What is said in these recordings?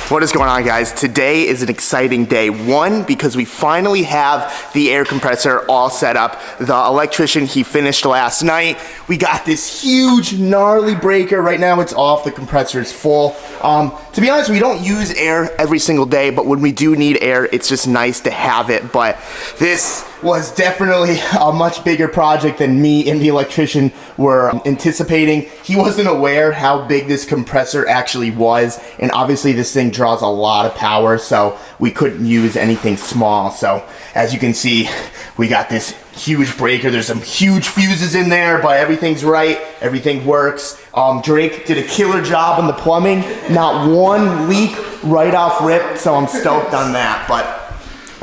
What is going on, guys? Today is an exciting day. One, because we finally have the air compressor all set up. The electrician, he finished last night. We got this huge, gnarly breaker. Right now it's off, the compressor is full. To be honest, we don't use air every single day, but when we do need air, it's just nice to have it. But this was definitely a much bigger project than me and the electrician were anticipating. He wasn't aware how big this compressor actually was, and obviously this thing draws a lot of power, so we couldn't use anything small. So as you can see, we got this huge breaker. There's some huge fuses in there, but everything's right, everything works. Drake did a killer job on the plumbing, not one leak right off rip, so I'm stoked on that. But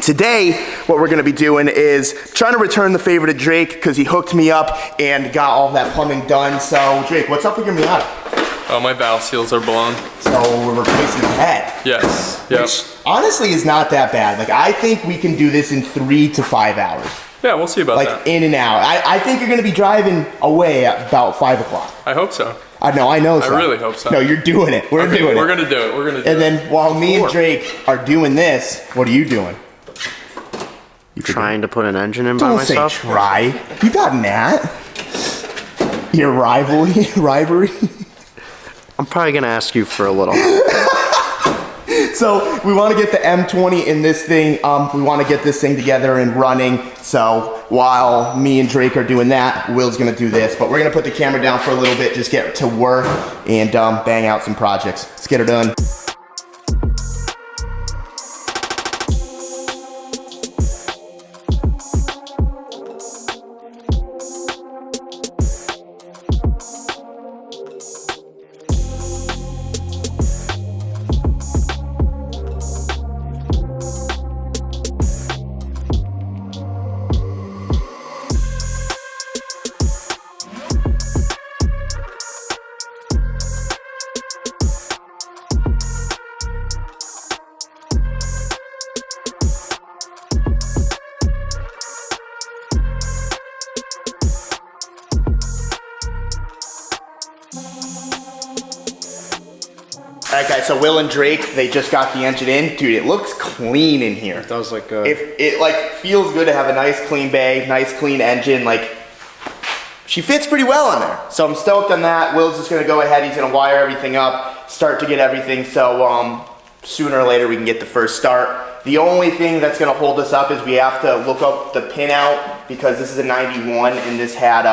today, what we're gonna be doing is trying to return the favor to Drake because he hooked me up and got all that plumbing done. So Drake, what's up with your Miata? Oh, my valve seals are blown. So we're replacing the head. Yes, yep. Which honestly is not that bad. Like, I think we can do this in 3 to 5 hours. Yeah, we'll see about that. Like, in and out. I think you're gonna be driving away at about 5 o'clock. I hope so. I know so. I really hope so. No, you're doing it. We're doing it. We're gonna do it. We're gonna do it. And then while me and Drake are doing this, what are you doing? You trying to put an engine in by myself? Don't say try. You got Nat. Your rivalry. I'm probably gonna ask you for a little. So we want to get the M20 in this thing. We want to get this thing together and running. So while me and Drake are doing that, Will's gonna do this. But we're gonna put the camera down for a little bit, just get to work and bang out some projects. Let's get her done. Alright guys, so Will and Drake, they just got the engine in. Dude, it looks clean in here. It does look good. It like feels good to have a nice clean bay, nice clean engine. Like, she fits pretty well in there. So I'm stoked on that. Will's just gonna go ahead, he's gonna wire everything up, start to get everything, so sooner or later we can get the first start. The only thing that's gonna hold us up is we have to look up the pin out because this is a 91 and this had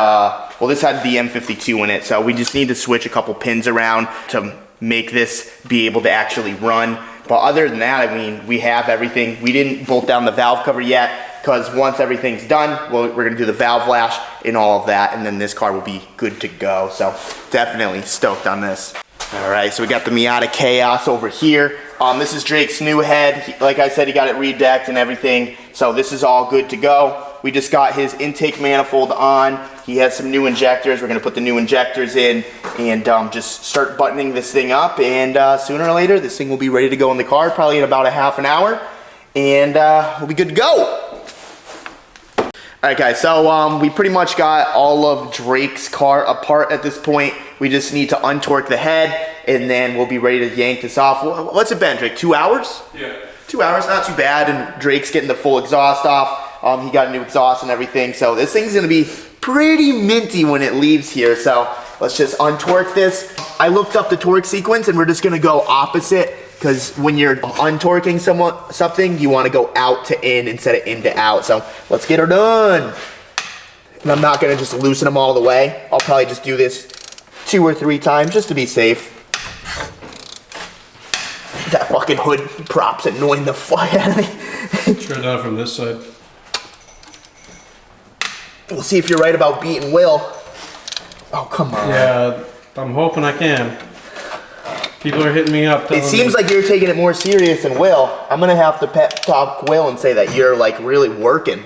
this had the M52 in it. So we just need to switch a couple pins around to make this be able to actually run. But other than that, I mean, we have everything. We didn't bolt down the valve cover yet because once everything's done, we're gonna do the valve lash and all of that, and then this car will be good to go. So definitely stoked on this. All right, so we got the Miata Chaos over here. This is Drake's new head. Like I said, he got it redecked and everything. So this is all good to go. We just got his intake manifold on. He has some new injectors. We're gonna put the new injectors in and just start buttoning this thing up. And sooner or later, this thing will be ready to go in the car, probably in about a half an hour. And we'll be good to go. All right guys, so we pretty much got all of Drake's car apart at this point. We just need to untorque the head and then we'll be ready to yank this off. What's it been, Drake, 2 hours? Yeah. 2 hours, not too bad, and Drake's getting the full exhaust off. He got a new exhaust and everything, so this thing's gonna be pretty minty when it leaves here. So let's just untorque this. I looked up the torque sequence and we're just gonna go opposite because when you're untorquing something, you wanna go out to in instead of in to out. So let's get her done. And I'm not gonna just loosen them all the way. I'll probably just do this 2 or 3 times just to be safe. That fucking hood prop's annoying the fuck out of me. Try it out from this side. We'll see if you're right about beating Will. Oh, come on. Yeah, I'm hoping I can. People are hitting me up. It seems like you're taking it more serious than Will. I'm gonna have to pep talk Will and say that you're like really working.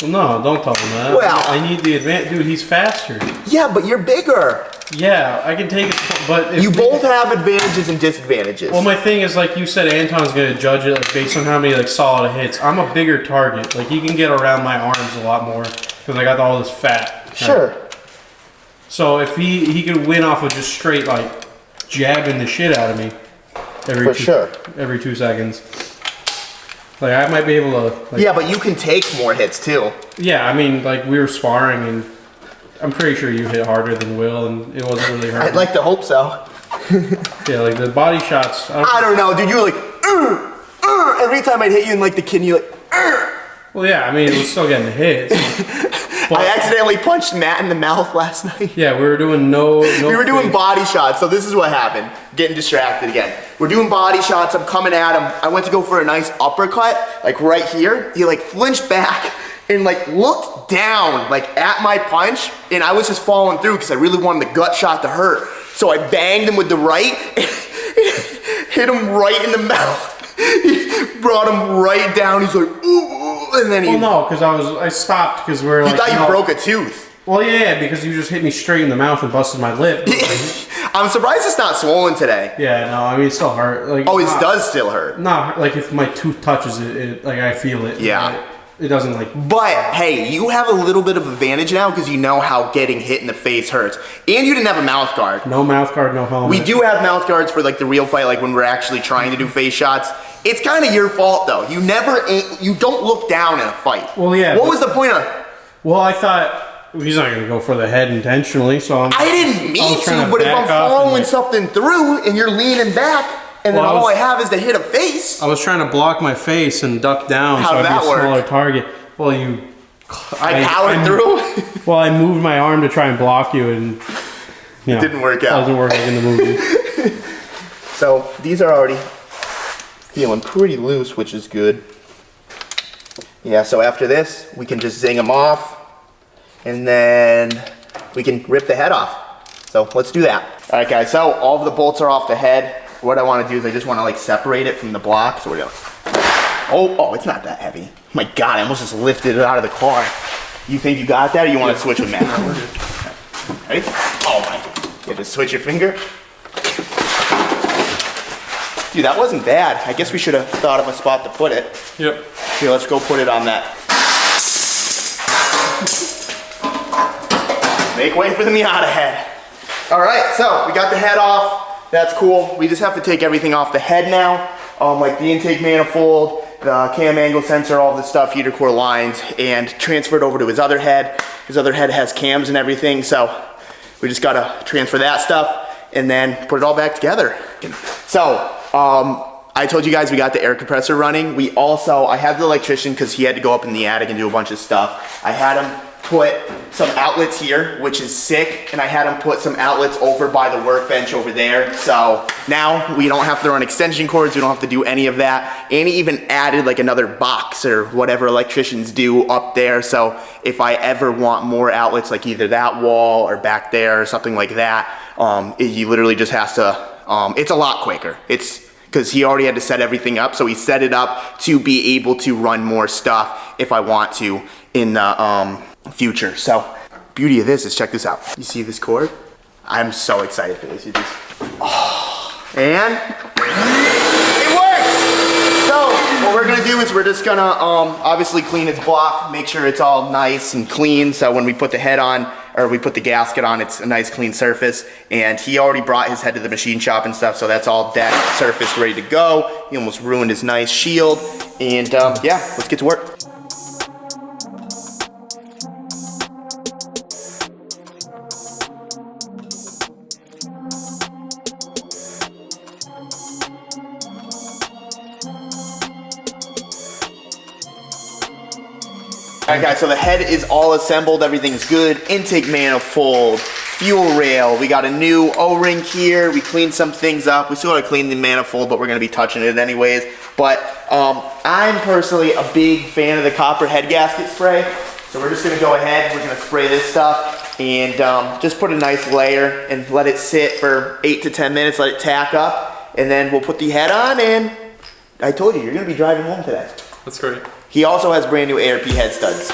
Well, no, don't tell him that. Well, I need the advantage. Dude, he's faster. Yeah, but you're bigger. Yeah, I can take it, but if you both have advantages and disadvantages. Well, my thing is, like you said, Anton's gonna judge it like, based on how many like solid hits. I'm a bigger target. Like he can get around my arms a lot more because I got all this fat. Sure. So if he could win off of just straight like jabbing the shit out of me, every For sure. every 2 seconds. Like I might be able to. Like, Yeah, but you can take more hits too. yeah, I mean, like we were sparring, and I'm pretty sure you hit harder than Will, and it wasn't really hurting. I'd like to hope so. Yeah, like the body shots. I don't know, dude. You were like, every time I'd hit you in like the kidney, like. Well, yeah, I mean, it was still getting hits. I accidentally punched Matt in the mouth last night. Yeah, we were doing no We were doing fake- body shots, so this is what happened. Getting distracted again. We're doing body shots, I'm coming at him. I went to go for a nice uppercut, like right here. He like flinched back and like looked down like at my punch, and I was just falling through because I really wanted the gut shot to hurt. So I banged him with the right, hit him right in the mouth. Brought him right down, he's like, ooh, and then he... Well, no, because I stopped because we were like... You thought you no. broke a tooth. Well, yeah, because you just hit me straight in the mouth and busted my lip. I'm surprised it's not swollen today. Yeah, no, I mean, it still hurt. Like, Oh, it does still hurt. Not like if my tooth touches it, like I feel it. Yeah. It doesn't like... But, hey, you have a little bit of advantage now because you know how getting hit in the face hurts. And you didn't have a mouth guard. No mouth guard, no helmet. We do have mouth guards for like the real fight, like when we're actually trying to do face shots. It's kind of your fault though. You don't look down in a fight. Well, yeah, What but- was the point of... Well, I thought he's not going to go for the head intentionally, so I didn't mean was trying to, but if back I'm off and, following like- something through and you're leaning back and then Well, all I have is to hit a face. I was trying to block my face and duck down How'd so I'd be that a work? smaller target. Well, I powered through. Well, I moved my arm to try and block you, and you know, didn't work out. Doesn't work like in the movie. So these are already feeling pretty loose, which is good. Yeah, so after this, we can just zing them off, and then we can rip the head off. So let's do that. All right, guys, so all of the bolts are off the head. What I want to do is I just want to like separate it from the block. So we're going. Oh, it's not that heavy. My God, I almost just lifted it out of the car. You think you got that, or you want to switch with Matt? Ready? Oh my! You have to switch your finger. Dude, that wasn't bad. I guess we should have thought of a spot to put it. Yep. Here, let's go put it on that. Make way for the Miata head. All right, so we got the head off. That's cool. We just have to take everything off the head now, like the intake manifold, the cam angle sensor, all this stuff, heater core lines, and transfer it over to his other head. His other head has cams and everything, so we just gotta transfer that stuff and then put it all back together. So, I told you guys we got the air compressor running. I had the electrician because he had to go up in the attic and do a bunch of stuff. I had him put some outlets here, which is sick, and I had him put some outlets over by the workbench over there. So now we don't have to run extension cords, we don't have to do any of that. And he even added like another box or whatever electricians do up there. So if I ever want more outlets, like either that wall or back there or something like that, he literally just has to, it's a lot quicker. It's because he already had to set everything up, so he set it up to be able to run more stuff if I want to in the future. So, beauty of this is, check this out. You see this cord? I'm so excited for this. You just, and it works! So, what we're gonna do is we're just gonna obviously clean its block, make sure it's all nice and clean, so when we put the head on, or we put the gasket on, it's a nice clean surface. And he already brought his head to the machine shop and stuff, so that's all decked, surfaced, ready to go. He almost ruined his nice shield. And yeah, let's get to work. Alright guys, so the head is all assembled, everything's good. Intake manifold, fuel rail, we got a new O-ring here, we cleaned some things up. We still gotta clean the manifold, but we're gonna be touching it anyways. But I'm personally a big fan of the copper head gasket spray. So we're just gonna go ahead, we're gonna spray this stuff and just put a nice layer and let it sit for 8 to 10 minutes, let it tack up, and then we'll put the head on, and I told you, you're gonna be driving home today. That's great. He also has brand new ARP head studs.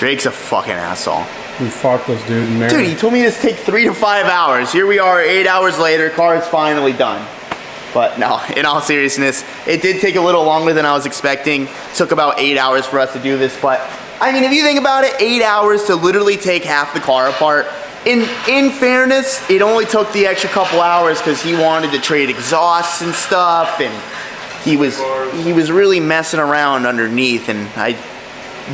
Drake's a fucking asshole. We fucked this dude in there. Dude, he told me this take 3 to 5 hours. Here we are 8 hours later, car is finally done. But no, in all seriousness, it did take a little longer than I was expecting. Took about 8 hours for us to do this, but I mean, if you think about it, 8 hours to literally take half the car apart. In fairness, it only took the extra couple hours because he wanted to trade exhausts and stuff, and he was really messing around underneath, and I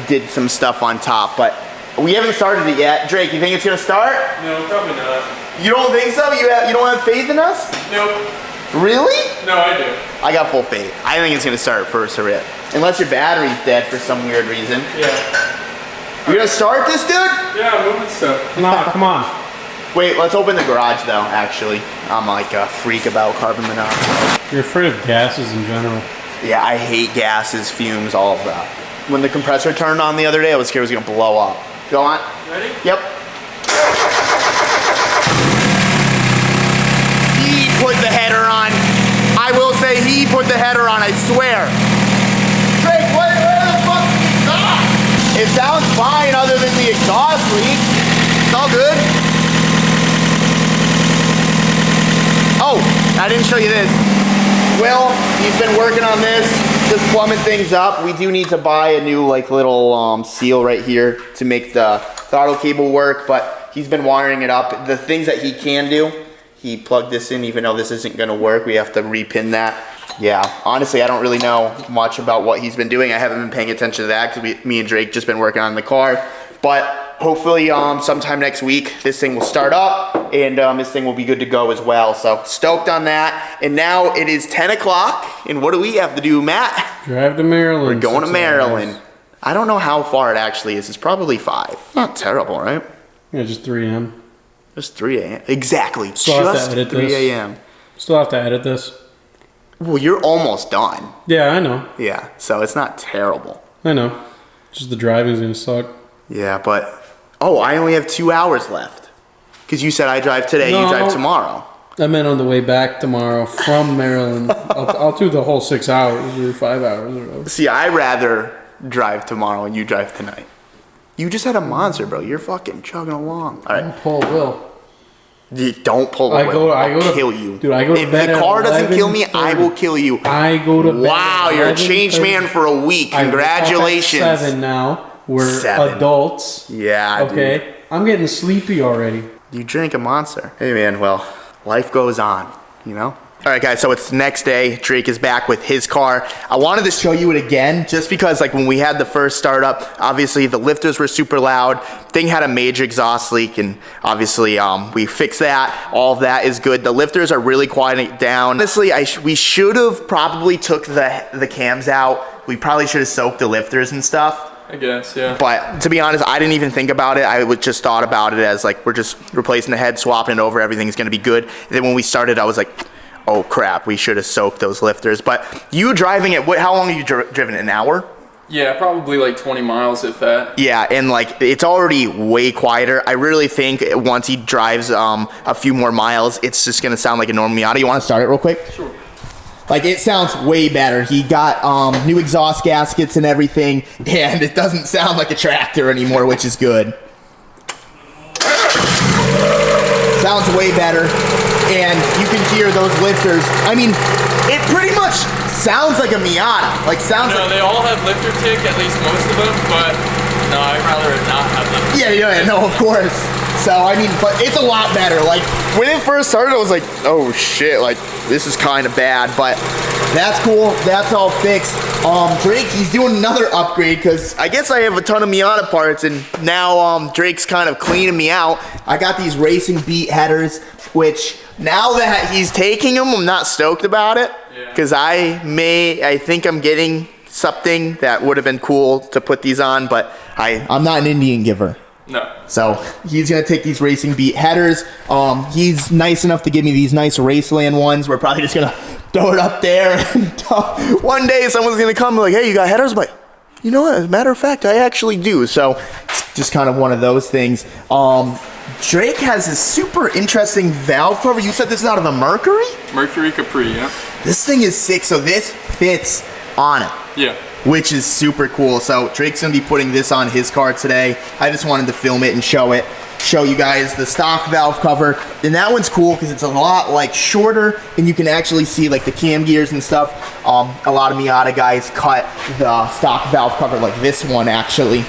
did some stuff on top, but we haven't started it yet. Drake, you think it's gonna start? No, probably not. You don't think so? You don't have faith in us? Nope. Really? No, I do. I got full faith. I think it's gonna start first or it. Unless your battery's dead for some weird reason. Yeah. You gonna start this, dude? Yeah, I'm moving stuff. Come on. Wait, let's open the garage though, actually. I'm like a freak about carbon monoxide. You're afraid of gases in general. Yeah, I hate gases, fumes, all of that. When the compressor turned on the other day, I was scared it was gonna blow up. Go on. Ready? Yep. He put the header on. I will say he put the header on, I swear. Drake, where the fuck's the exhaust? It sounds fine other than the exhaust leak. It's all good. Oh, I didn't show you this. Will, he's been working on this, just plumbing things up. We do need to buy a new like little seal right here to make the throttle cable work, but he's been wiring it up. The things that he can do, he plugged this in even though this isn't gonna work. We have to repin that. Yeah, honestly, I don't really know much about what he's been doing. I haven't been paying attention to that because me and Drake just been working on the car. But hopefully sometime next week, this thing will start up and this thing will be good to go as well. So stoked on that. And now it is 10 o'clock. And what do we have to do, Matt? Drive to Maryland. We're going to 6 Maryland. hours. I don't know how far it actually is. It's probably 5. Not terrible, right? Yeah, just 3 a.m. Just 3 a.m. Exactly. Still have to Just edit 3 this. a.m. Still have to edit this. Well, you're almost done. Yeah, I know. Yeah, so it's not terrible. I know. Just the driving's gonna suck. Yeah, but... Oh, I only have 2 hours left. Because you said I drive today, you No. drive tomorrow. I meant on the way back tomorrow from Maryland. I'll do the whole 6 hours or 5 hours or whatever. See, I'd rather drive tomorrow and you drive tonight. You just had a monster, bro. You're fucking chugging along. All right. Paul will. You don't pull I away. go I'll to kill you. Dude, I go to if bed the at car doesn't kill me, I 11:30. will kill you. I go to bed. Wow, at you're a changed 11:30. man for a week. I wake up at Congratulations. 7 now. We're 7. adults. Yeah, Okay. dude. I'm getting sleepy already. You drink a monster. Hey, man, well, life goes on, you know? All right, guys, so it's the next day. Drake is back with his car. I wanted to show you it again just because, like, when we had the first startup, obviously the lifters were super loud. Thing had a major exhaust leak, and obviously we fixed that. All of that is good. The lifters are really quieting down. Honestly, we should have probably took the cams out. We probably should have soaked the lifters and stuff. I guess, yeah. But to be honest, I didn't even think about it. I would just thought about it as like, we're just replacing the head, swapping it over, everything's gonna be good. And then when we started, I was like, oh crap, we should have soaked those lifters. But you driving it, how long have you driven it, an hour? Yeah, probably like 20 miles if that. Yeah, and like, it's already way quieter. I really think once he drives a few more miles, it's just gonna sound like a normal Miata. You wanna start it real quick? Sure. Like, it sounds way better. He got new exhaust gaskets and everything, and it doesn't sound like a tractor anymore, which is good. Sounds way better, and you can hear those lifters. I mean, it pretty much sounds like a Miata. Like, sounds No, like... they all have lifter tick, at least most of them, but no, I'd rather not have lifter tick. Yeah, no, of course. So, I mean, but it's a lot better. Like, when it first started, I was like, oh shit, like, this is kind of bad, but that's cool. That's all fixed. Drake, he's doing another upgrade because I guess I have a ton of Miata parts, and now Drake's kind of cleaning me out. I got these Racing Beat headers, which now that he's taking them, I'm not stoked about it because I think I'm getting something that would have been cool to put these on, but I'm not an Indian giver. No. So he's gonna take these Racing Beat headers. He's nice enough to give me these nice Raceland ones. We're probably just gonna throw it up there. And one day someone's gonna come and be like, hey, you got headers? But you know what? As a matter of fact, I actually do. So it's just kind of one of those things. Drake has this super interesting valve cover. You said this is out of a Mercury? Mercury Capri, yeah. This thing is sick. So this fits on it. Yeah. which is super cool. So Drake's gonna be putting this on his car today. I just wanted to film it and show you guys the stock valve cover. And that one's cool because it's a lot like shorter and you can actually see like the cam gears and stuff. A lot of Miata guys cut the stock valve cover like this one actually,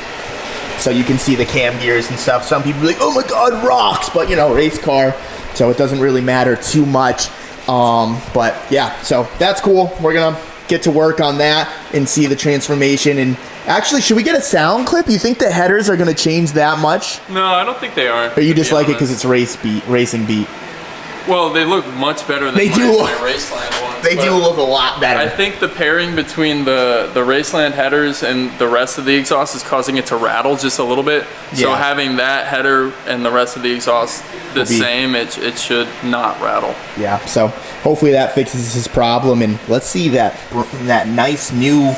so you can see the cam gears and stuff. Some people are like, oh my god, rocks, but you know, race car, so it doesn't really matter too much. But yeah, so that's cool. We're gonna get to work on that and see the transformation. And actually, should we get a sound clip? You think the headers are gonna change that much? No, I don't think they are. Or you just like it because it's racing beat? Well, they look much better than They do my look- Raceland ones. They do look a lot better. I think the pairing between the Raceland headers and the rest of the exhaust is causing it to rattle just a little bit. So Yeah. having that header and the rest of the exhaust the same, it should not rattle. Yeah, so hopefully that fixes his problem, and let's see that nice new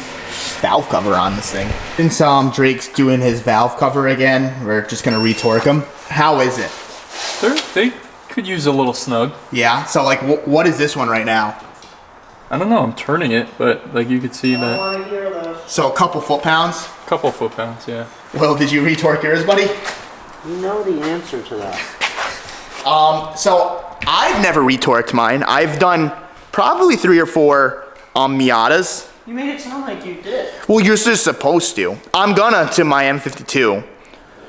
valve cover on this thing. Since Drake's doing his valve cover again, we're just gonna retorque him. How is it? They could use a little snug. Yeah, so like what is this one right now? I don't know, I'm turning it, but like you could see that. want to hear this. So a couple foot-pounds? Couple foot-pounds, yeah. Will, did you retorque yours, buddy? You know the answer to that. So I've never retorqued mine. I've done probably 3 or 4 Miatas. You made it sound like you did. Well, you're just supposed to. I'm gonna to my M52,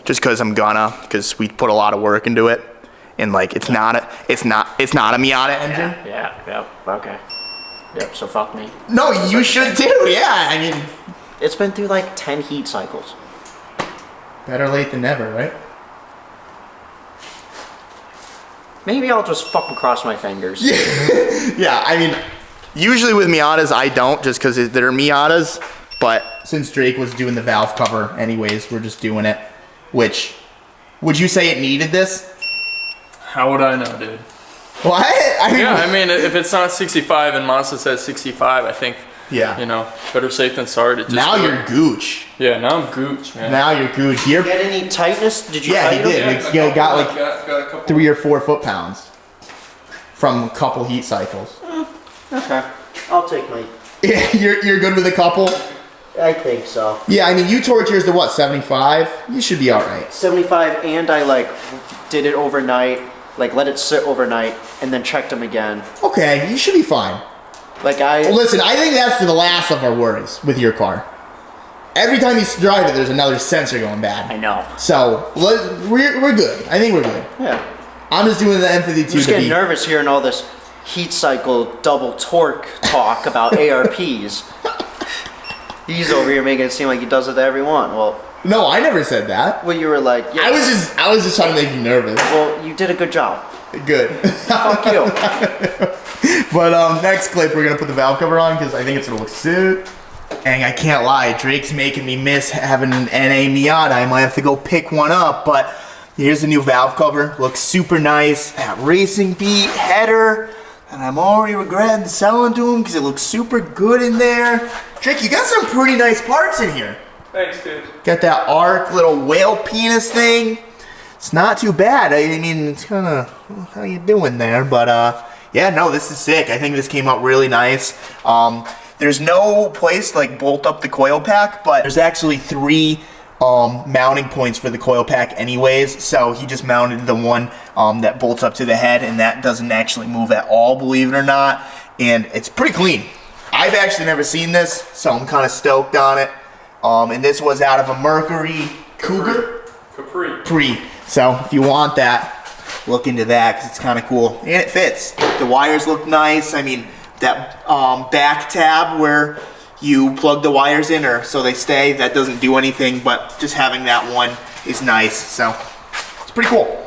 just because because we put a lot of work into it, and like it's not a Miata engine. Yeah, okay. Yep, so fuck me. No, you should too. Yeah, I mean, It's been through like 10 heat cycles. better late than never, right? Maybe I'll just fucking cross my fingers. Yeah, I mean, usually with Miatas I don't, just because they're Miatas. But since Drake was doing the valve cover anyways, we're just doing it. Which, would you say it needed this? How would I know, dude? What? I mean, if it's not 65 and Mazda says 65, I think, Yeah. you know, better safe than sorry to just Now do you're it. gooch. Yeah, now I'm gooch, man. Now you're gooch. You're, Get any tightness? Did you Yeah, he tighten did. them? Like, you got like got a couple. 3 or 4 foot-pounds from a couple heat cycles. Okay. I'll take my... Yeah, you're good with a couple? I think so. Yeah, I mean, you torqued yours to what, 75? You should be all right. 75, and I like did it overnight, like let it sit overnight, and then checked them again. Okay, you should be fine. Like Well, listen, I think that's the last of our worries with your car. Every time you drive it, there's another sensor going bad. I know. So, we're good. I think we're good. Yeah. I'm just doing the M52 I'm just to getting beat. nervous hearing all this heat cycle double torque talk about ARPs. He's over here making it seem like he does it to everyone. Well, No, I never said that. you were like, yeah. I was just trying to make you nervous. Well, you did a good job. Good. Fuck you. But next clip, we're gonna put the valve cover on because I think it's gonna look sick. Dang, I can't lie. Drake's making me miss having an NA Miata. I might have to go pick one up, but here's the new valve cover. Looks super nice. That racing beat header. And I'm already regretting selling to him because it looks super good in there. Drake, you got some pretty nice parts in here. Thanks, dude. Got that arc little whale penis thing. It's not too bad. I mean, it's kind of, how you doing there? But yeah, no, this is sick. I think this came out really nice. There's no place to like bolt up the coil pack, but there's actually 3 mounting points for the coil pack anyways. So he just mounted the one that bolts up to the head, and that doesn't actually move at all, believe it or not. And it's pretty clean. I've actually never seen this, so I'm kind of stoked on it. And this was out of a Mercury Cougar? Capri. So if you want that, look into that because it's kind of cool. And it fits. The wires look nice. I mean, that back tab where you plug the wires in or so they stay, that doesn't do anything, but just having that one is nice. So it's pretty cool.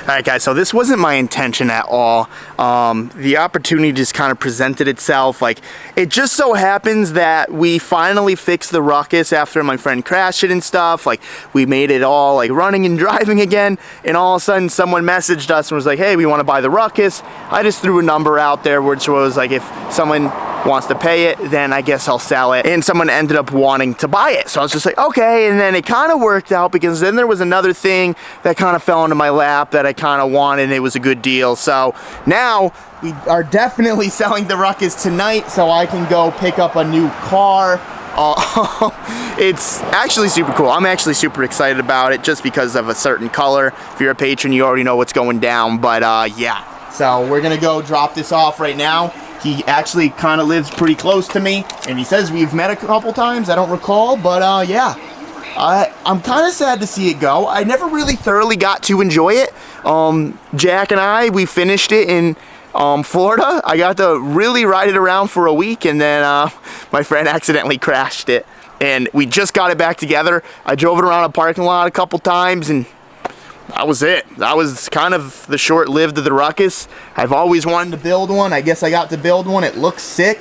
All right, guys, so this wasn't my intention at all. The opportunity just kind of presented itself. Like, it just so happens that we finally fixed the ruckus after my friend crashed it and stuff. Like, we made it all like running and driving again, and all of a sudden someone messaged us and was like, hey, we want to buy the ruckus. I just threw a number out there which was like, if someone wants to pay it, then I guess I'll sell it. And someone ended up wanting to buy it. So I was just like, okay. And then it kind of worked out because then there was another thing that kind of fell into my lap that I kind of wanted, and it was a good deal. So now we are definitely selling the ruckus tonight so I can go pick up a new car It's actually super cool. I'm actually super excited about it just because of a certain color. If you're a patron, you already know what's going down, but yeah. So we're gonna go drop this off right now. He actually kind of lives pretty close to me, and he says we've met a couple times. I don't recall, but yeah. I'm kind of sad to see it go. I never really thoroughly got to enjoy it. Jack and I, we finished it in Florida. I got to really ride it around for a week, and then my friend accidentally crashed it. And we just got it back together. I drove it around a parking lot a couple times, and that was it. That was kind of the short-lived of the Ruckus. I've always wanted to build one. I guess I got to build one. It looks sick.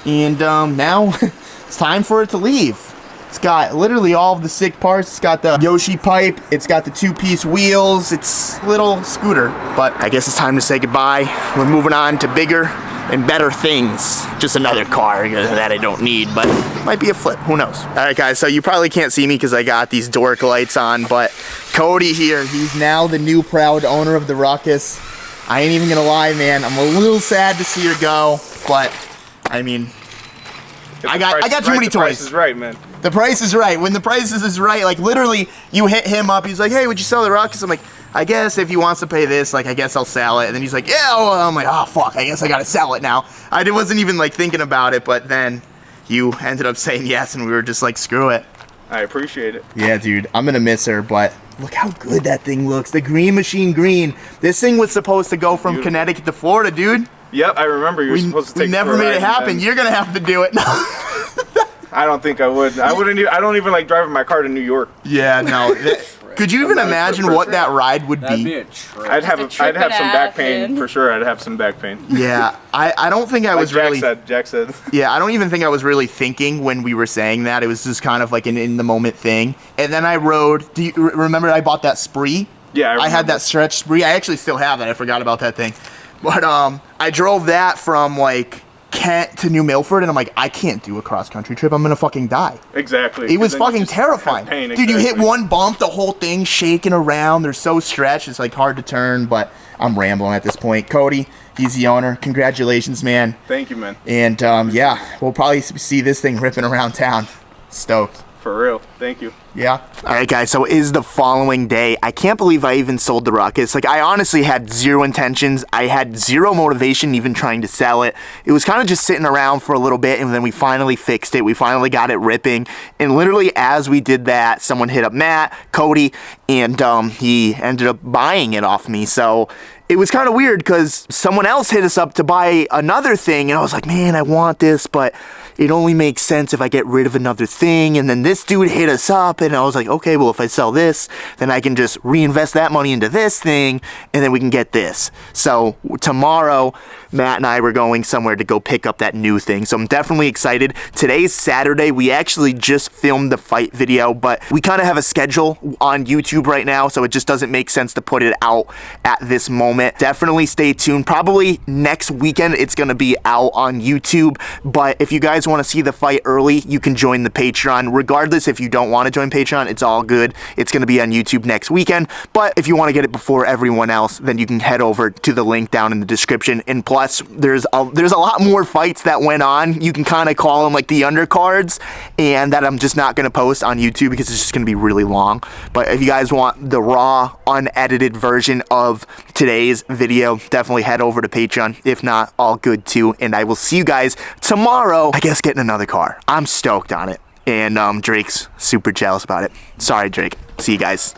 And now it's time for it to leave. It's got literally all of the sick parts. It's got the Yoshi pipe. It's got the two-piece wheels. It's a little scooter. But I guess it's time to say goodbye. We're moving on to bigger and better things. Just another car that I don't need, but might be a flip. Who knows? All right, guys. So you probably can't see me because I got these dork lights on, but Cody here, he's now the new proud owner of the Ruckus. I ain't even gonna lie, man. I'm a little sad to see her go, but I mean, I got too many toys. The price is right, man. The price is right. When the price is right, like literally, you hit him up. He's like, "Hey, would you sell the Ruckus?" I'm like, "I guess if he wants to pay this, like, I guess I'll sell it." And then he's like, "Yeah." Well, I'm like, "Oh fuck, I guess I gotta sell it now." I wasn't even like thinking about it, but then you ended up saying yes, and we were just like, "Screw it." I appreciate it. Yeah, dude, I'm gonna miss her, but look how good that thing looks. The Green Machine green. This thing was supposed to go from Connecticut to Florida, dude. Yep, I remember you were supposed to take. We never made it happen. You're gonna have to do it now. I don't think I would. I wouldn't. I don't even like driving my car to New York. Yeah, no. Could you even imagine what that ride would That'd be be? a trip. I'd have trip some and a back half pain in. for sure. I'd have some back pain. Yeah, I don't think I Like was really. Jack said. Yeah, I don't even think I was really thinking when we were saying that. It was just kind of like an in the moment thing. And then I rode. Do you remember I bought that Spree? Yeah, I had that stretch Spree. I actually still have that. I forgot about that thing. But I drove that from like Kent to New Milford, and I'm like, I can't do a cross country trip. I'm gonna fucking die. Exactly. It was And then you fucking just have terrifying. pain, Dude, you hit exactly. one bump, the whole thing shaking around. They're so stretched. It's like hard to turn, but I'm rambling at this point. Cody, he's the owner. Congratulations, man. Thank you, man. And yeah, we'll probably see this thing ripping around town. Stoked. For real. Thank you. Yeah. All right, guys. So it is the following day. I can't believe I even sold the Ruckus. Like, I honestly had zero intentions. I had zero motivation even trying to sell it. It was kind of just sitting around for a little bit, and then we finally fixed it. We finally got it ripping. And literally, as we did that, someone hit up Matt, Cody, and he ended up buying it off me. So it was kind of weird because someone else hit us up to buy another thing, and I was like, man, I want this, but it only makes sense if I get rid of another thing. And then this dude hit us up, and I was like, okay, well, if I sell this, then I can just reinvest that money into this thing, and then we can get this. So tomorrow, Matt and I were going somewhere to go pick up that new thing. So I'm definitely excited. Today's Saturday. We actually just filmed the fight video, but we kind of have a schedule on YouTube right now, so it just doesn't make sense to put it out at this moment. Definitely stay tuned. Probably next weekend it's going to be out on YouTube, but if you guys want to see the fight early, you can join the Patreon. Regardless, if you don't want to join Patreon, it's all good. It's going to be on YouTube next weekend, but if you want to get it before everyone else, then you can head over to the link down in the description. And plus, there's a lot more fights that went on. You can kind of call them like the undercards, and that I'm just not going to post on YouTube because it's just going to be really long. But if you guys want the raw, unedited version of today's video, definitely head over to Patreon. If not, all good too. And I will see you guys tomorrow, I guess, getting another car. I'm stoked on it. And Drake's super jealous about it. Sorry, Drake. See you guys.